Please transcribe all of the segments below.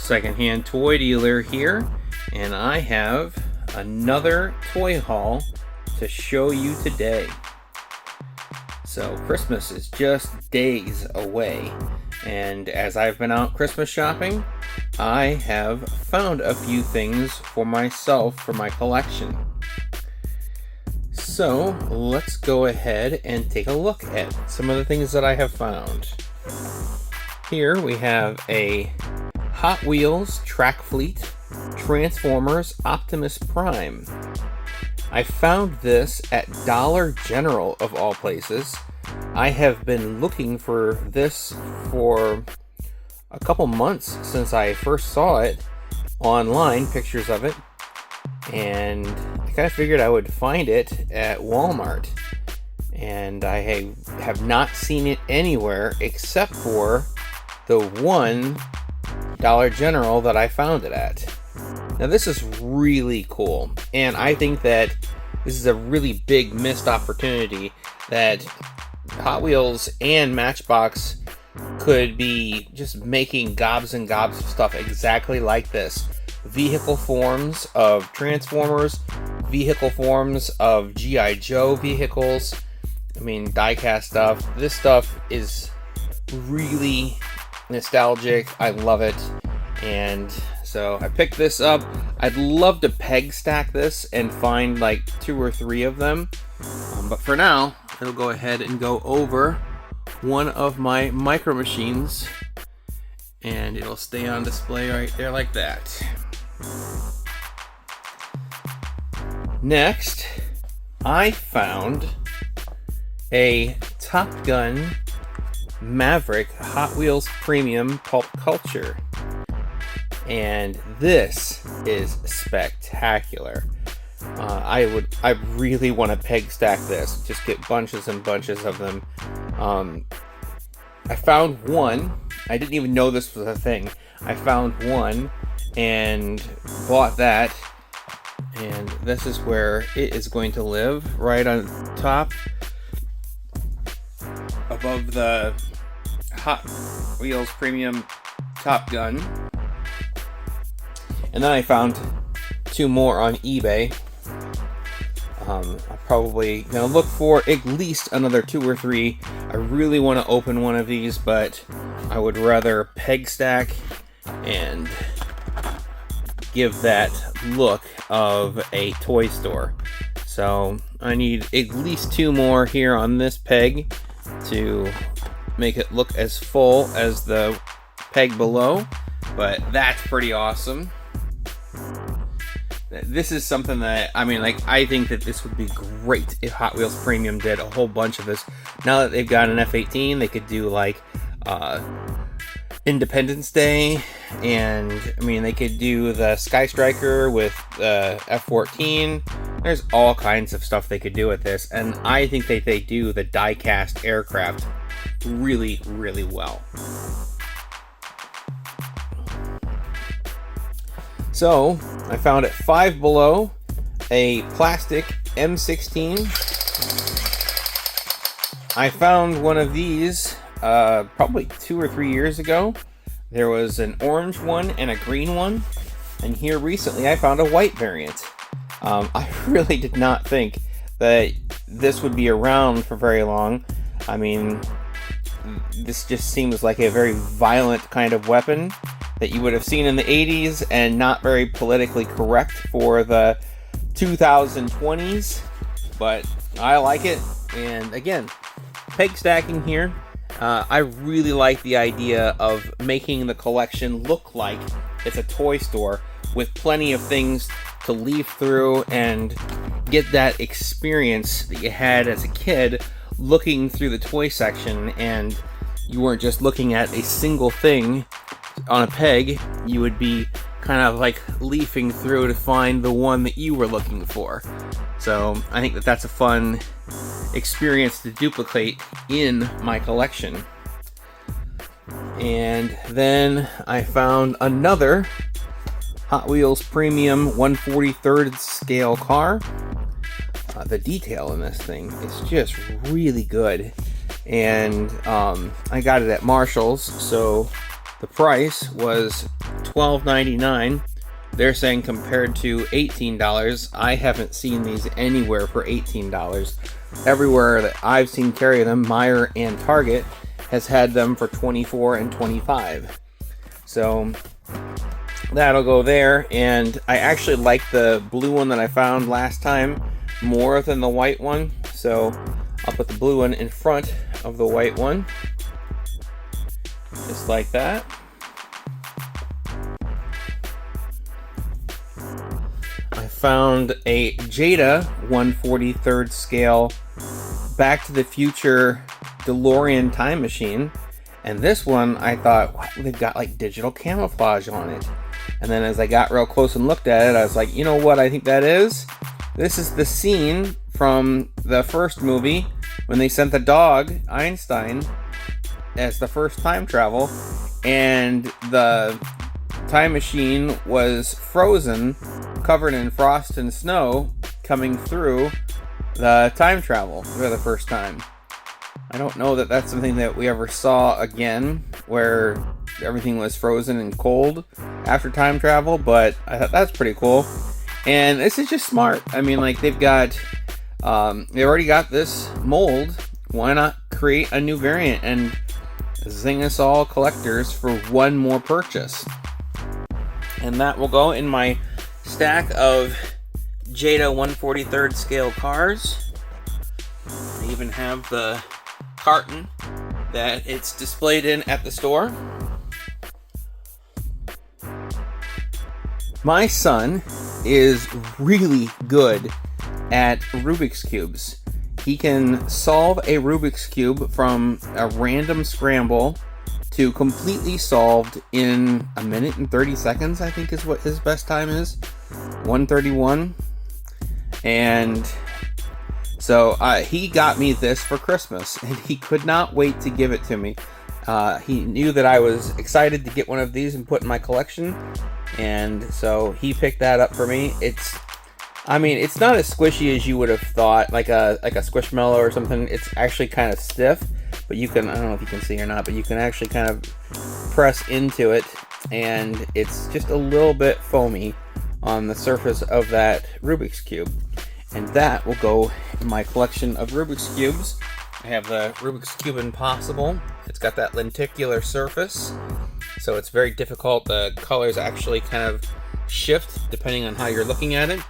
Secondhand Toy Dealer here, and I have another toy haul to show you today. So Christmas is just days away, and as I've been out Christmas shopping, I have found a few things for myself for my collection. So let's go ahead and take a look at some of the things that I have found. Here we have a Hot Wheels Track Fleet Transformers Optimus Prime. I found this at Dollar General of all places. I have been looking for this for a couple months since I first saw it online, pictures of it, and I kind of figured I would find it at Walmart. And I have not seen it anywhere except for the one Dollar General that I found it at. Now this is really cool, and I think that this is a really big missed opportunity that Hot Wheels and Matchbox could be just making gobs and gobs of stuff exactly like this. Vehicle forms of Transformers, vehicle forms of G.I. Joe vehicles, die-cast stuff. This stuff is really nostalgic. I love it, and so I picked this up. I'd love to peg stack this and find like 2 or 3 of them, but for now it'll go ahead and go over one of my Micro Machines, and it'll stay on display right there like that. Next, I found a Top Gun Maverick Hot Wheels Premium Pulp Culture, and this is spectacular. I really want to peg stack this, just get bunches and bunches of them. I found one. I didn't even know this was a thing. I found one and bought that, and this is where it is going to live, right on top above the Hot Wheels Premium Top Gun. And then I found 2 more on eBay. I'm probably gonna look for at least another 2 or 3. I really want to open one of these, but I would rather peg stack and give that look of a toy store. So I need at least 2 more here on this peg to make it look as full as the peg below, but that's pretty awesome. This is something that, I think that this would be great if Hot Wheels Premium did a whole bunch of this. Now that they've got an F-18, they could do like Independence Day, and they could do the Sky Striker with F-14. There's all kinds of stuff they could do with this, and I think that they do the die-cast aircraft really, really well. So, I found at Five Below a plastic M16. I found one of these probably 2 or 3 years ago. There was an orange one and a green one, and here recently I found a white variant. I really did not think that this would be around for very long. This just seems like a very violent kind of weapon that you would have seen in the 80s and not very politically correct for the 2020s, but I like it. And again, peg stacking here. I really like the idea of making the collection look like it's a toy store with plenty of things to leaf through and get that experience that you had as a kid looking through the toy section, and you weren't just looking at a single thing on a peg. You would be kind of like leafing through to find the one that you were looking for. So I think that that's a fun experience to duplicate in my collection. And then I found another Hot Wheels Premium 1/43rd scale car. The detail in this thing is just really good, and I got it at Marshall's, so the price was $12.99. They're saying compared to $18. I haven't seen these anywhere for $18. Everywhere that I've seen carry them, Meijer and Target has had them for $24 and $25. So that'll go there. And I actually like the blue one that I found last time more than the white one. So I'll put the blue one in front of the white one. Just like that. I found a Jada 1/43rd scale Back to the Future DeLorean time machine. And this one, I thought, wow, they've got like digital camouflage on it. And then as I got real close and looked at it, I was like, you know what I think that is? This is the scene from the first movie when they sent the dog, Einstein, as the first time travel. And the time machine was frozen, covered in frost and snow, coming through the time travel for the first time. I don't know that that's something that we ever saw again, where everything was frozen and cold after time travel, but I thought that's pretty cool. And this is just smart. I mean, like, they've already got this mold. Why not create a new variant and zing us all collectors for one more purchase? And that will go in my stack of Jada 1/43rd scale cars. I even have the carton that it's displayed in at the store. My son is really good at Rubik's Cubes. He can solve a Rubik's Cube from a random scramble to completely solved in 1 minute and 30 seconds, I think is what his best time is. 1:31. And so he got me this for Christmas, and he could not wait to give it to me. He knew that I was excited to get one of these and put in my collection, and so he picked that up for me. It's not as squishy as you would have thought, like a Squishmallow or something. It's actually kind of stiff, but you can, I don't know if you can see or not, but you can actually kind of press into it, and it's just a little bit foamy on the surface of that Rubik's Cube. And that will go in my collection of Rubik's Cubes. I have the Rubik's Cube Impossible. It's got that lenticular surface, so it's very difficult. The colors actually kind of shift depending on how you're looking at it.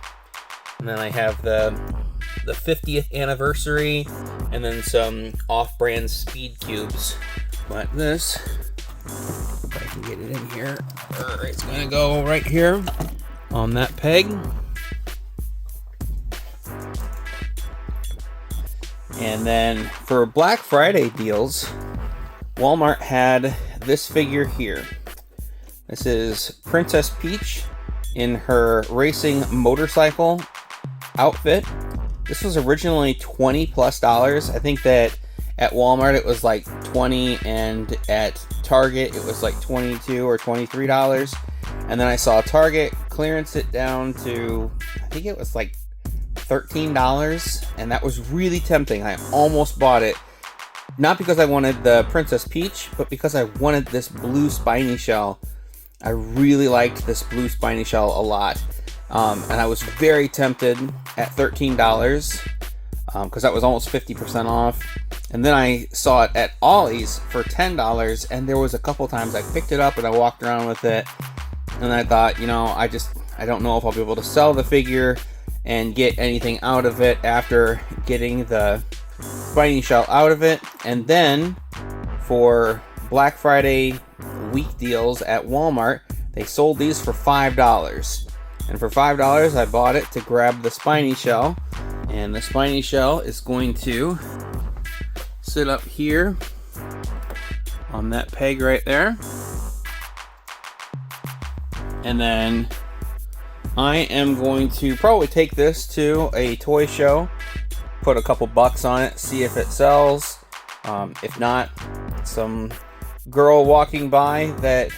And then I have the 50th anniversary, and then some off-brand speed cubes. But this, if I can get it in here, it's going to go right here on that peg. And then for Black Friday deals, Walmart had this figure here. This is Princess Peach in her racing motorcycle outfit. This was originally $20+. I think that at Walmart it was like $20, and at Target it was like $22 or $23. And then I saw Target clearance it down to, I think it was like $13, and that was really tempting. I almost bought it, not because I wanted the Princess Peach, but because I wanted this blue spiny shell. I really liked this blue spiny shell a lot, and I was very tempted at $13 because that was almost 50% off. And then I saw it at Ollie's for $10, and there was a couple times I picked it up and I walked around with it, and I thought, I don't know if I'll be able to sell the figure and get anything out of it after getting the spiny shell out of it. And then for Black Friday week deals at Walmart, they sold these for $5. And for $5, I bought it to grab the spiny shell. And the spiny shell is going to sit up here on that peg right there. And then I am going to probably take this to a toy show, put a couple bucks on it, see if it sells. If not, some girl walking by that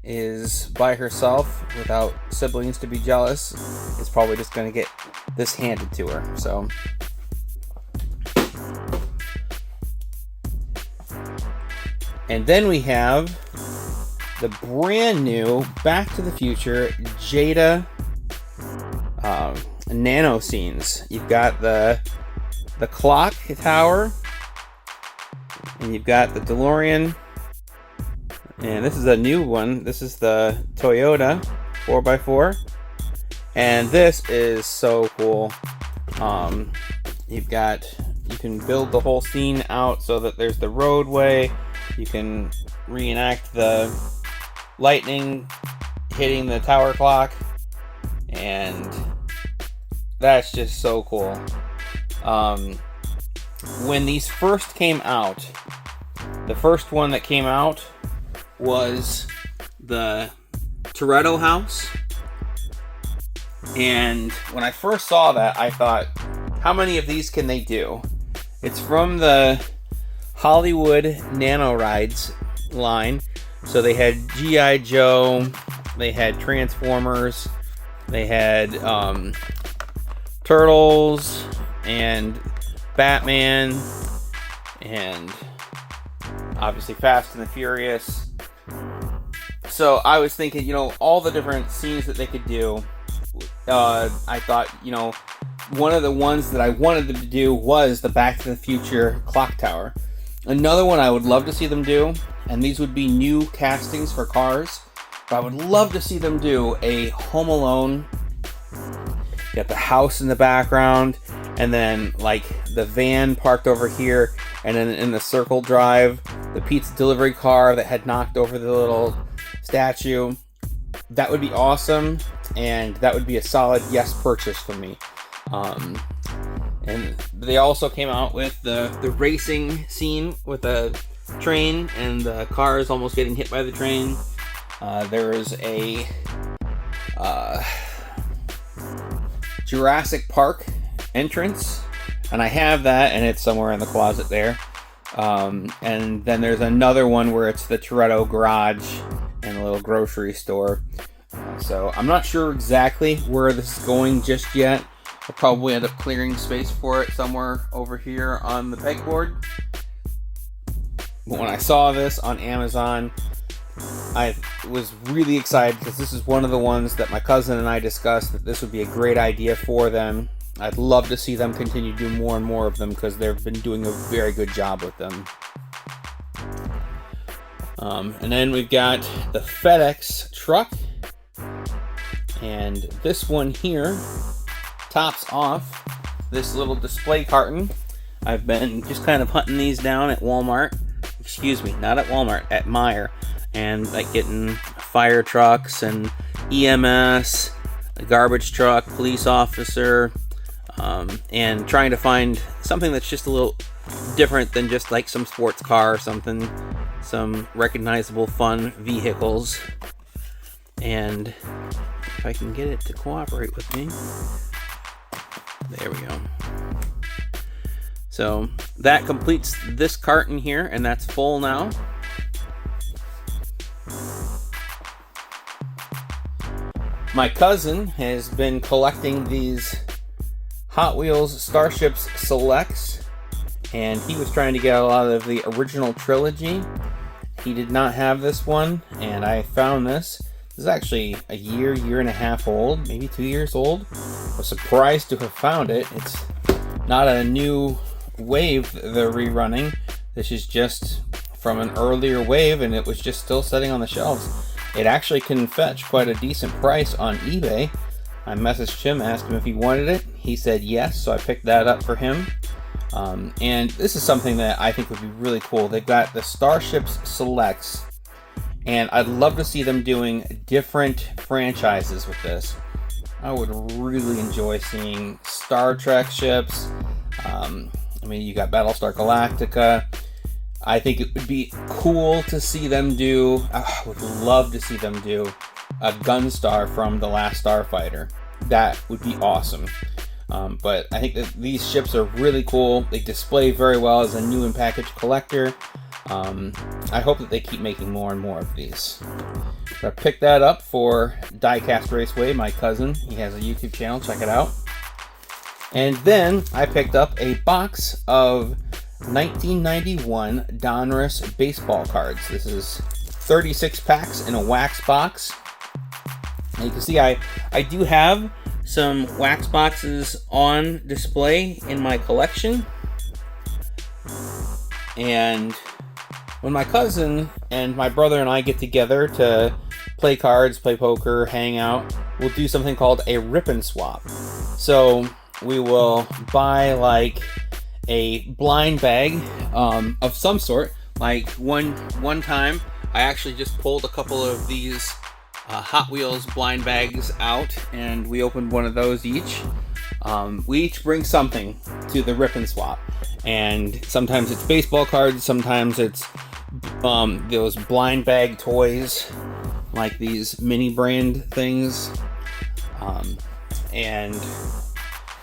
is by herself without siblings to be jealous is probably just going to get this handed to her. So and then we have the brand new Back to the Future Jada nano scenes. You've got the clock tower, and you've got the DeLorean, and this is a new one. This is the Toyota 4x4, and this is so cool. You can build the whole scene out so that there's the roadway. You can reenact the lightning hitting the tower clock, and that's just so cool. When these first came out, the first one that came out was the Toretto house, and when I first saw that, I thought, how many of these can they do? It's from the Hollywood Nano Rides line. So they had G.I. Joe, they had Transformers, they had Turtles, and Batman, and obviously Fast and the Furious. So I was thinking, all the different scenes that they could do. I thought, one of the ones that I wanted them to do was the Back to the Future clock tower. Another one I would love to see them do, and these would be new castings for cars, but I would love to see them do a Home Alone. Got the house in the background, and then like the van parked over here, and then in the circle drive, the pizza delivery car that had knocked over the little statue. That would be awesome, and that would be a solid yes purchase for me. And they also came out with the racing scene with a train and the cars almost getting hit by the train. There is a Jurassic Park entrance, and I have that, and it's somewhere in the closet there. And then there's another one where it's the Toretto garage and a little grocery store. So I'm not sure exactly where this is going just yet. I'll probably end up clearing space for it somewhere over here on the pegboard. But when I saw this on Amazon, I was really excited because this is one of the ones that my cousin and I discussed that this would be a great idea for them. I'd love to see them continue to do more and more of them because they've been doing a very good job with them. And then we've got the FedEx truck. And this one here tops off this little display carton. I've been just kind of hunting these down at Walmart. Excuse me, not at Walmart, at Meijer. And like getting fire trucks and EMS, a garbage truck, police officer, and trying to find something that's just a little different than just like some sports car or something. Some recognizable, fun vehicles. And if I can get it to cooperate with me. There we go. So that completes this carton here, and that's full now. My cousin has been collecting these Hot Wheels Starships Selects, and he was trying to get a lot of the original trilogy. He did not have this one, and I found this. This is actually a year and a half old, maybe 2 years old. I was surprised to have found it. It's not a new wave they're rerunning. This is just from an earlier wave, and it was just still sitting on the shelves. It actually can fetch quite a decent price on eBay. I messaged him, asked him if he wanted it. He said yes, so I picked that up for him. And this is something that I think would be really cool. They've got the Starships Selects, and I'd love to see them doing different franchises with this. I would really enjoy seeing Star Trek ships. You got Battlestar Galactica. I think it would be cool to see them do, I would love to see them do a Gunstar from The Last Starfighter. That would be awesome. But I think that these ships are really cool. They display very well as a new and packaged collector. I hope that they keep making more and more of these. So I picked that up for Diecast Raceway, my cousin. He has a YouTube channel, check it out. And then I picked up a box of 1991 Donruss baseball cards. This is 36 packs in a wax box. And you can see I do have some wax boxes on display in my collection. And when my cousin and my brother and I get together to play cards, play poker, hang out, we'll do something called a rip and swap. So we will buy like a blind bag of some sort. Like one time I actually just pulled a couple of these Hot Wheels blind bags out, and we opened one of those each. We each bring something to the rip and swap, and sometimes it's baseball cards, sometimes it's those blind bag toys, like these mini brand things, and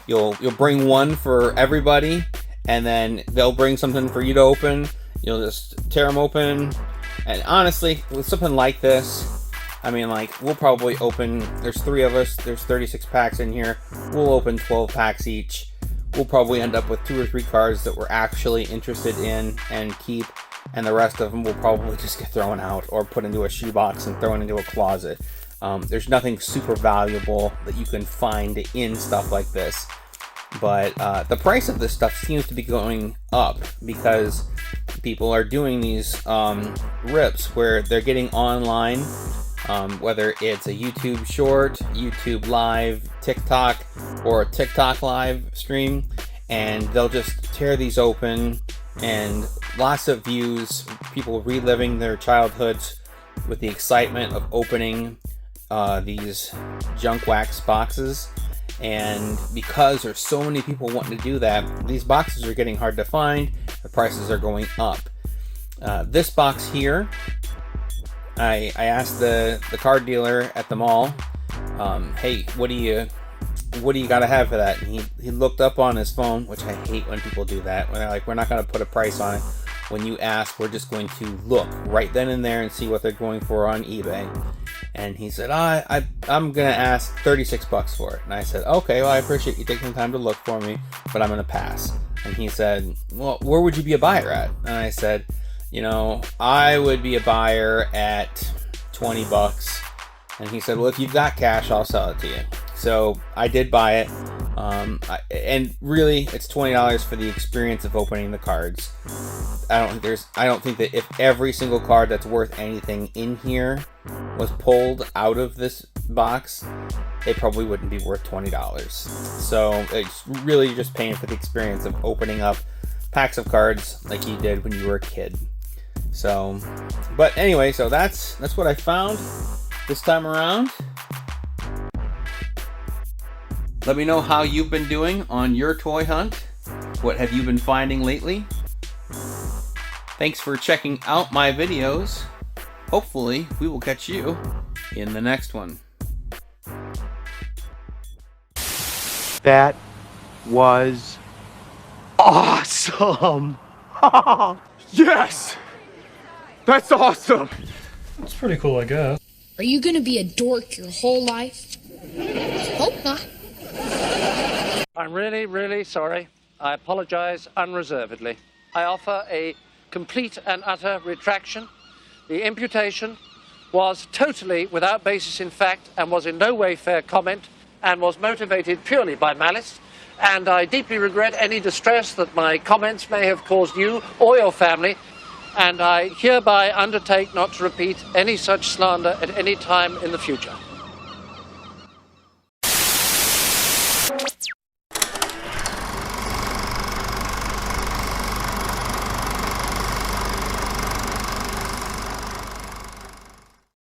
you'll bring one for everybody, and then they'll bring something for you to open. You'll just tear them open, and honestly, with something like this, I mean, like, we'll probably open, there's 3 of us, there's 36 packs in here, we'll open 12 packs each. We'll probably end up with 2 or 3 cards that we're actually interested in and keep, and the rest of them will probably just get thrown out or put into a shoebox and thrown into a closet. There's nothing super valuable that you can find in stuff like this. But the price of this stuff seems to be going up because people are doing these rips where they're getting online, whether it's a YouTube short, YouTube live, TikTok, or a TikTok live stream, and they'll just tear these open, and lots of views, people reliving their childhoods with the excitement of opening these junk wax boxes. And because there's so many people wanting to do that, these boxes are getting hard to find, the prices are going up. This box here, I asked the card dealer at the mall, hey, what do you gotta have for that? And he looked up on his phone, which I hate when people do that, when they're like, we're not gonna put a price on it. When you ask, we're just going to look right then and there and see what they're going for on eBay. And he said, I'm gonna ask 36 bucks for it. And I said, okay, well, I appreciate you taking the time to look for me, but I'm gonna pass. And he said, well, where would you be a buyer at? And I said, you know, I would be a buyer at 20 bucks. And he said, well, if you've got cash, I'll sell it to you. So I did buy it. And really, it's $20 for the experience of opening the cards. I don't think that if every single card that's worth anything in here was pulled out of this box, they probably wouldn't be worth $20. So it's really just paying for the experience of opening up packs of cards like you did when you were a kid. So, but anyway, so that's what I found this time around. Let me know how you've been doing on your toy hunt. What have you been finding lately? Thanks for checking out my videos. Hopefully, we will catch you in the next one. That was awesome! Yes! That's awesome! It's pretty cool, I guess. Are you gonna be a dork your whole life? Hope not. I'm really, really sorry. I apologize unreservedly. I offer a complete and utter retraction. The imputation was totally without basis in fact and was in no way fair comment and was motivated purely by malice. And I deeply regret any distress that my comments may have caused you or your family. And I hereby undertake not to repeat any such slander at any time in the future.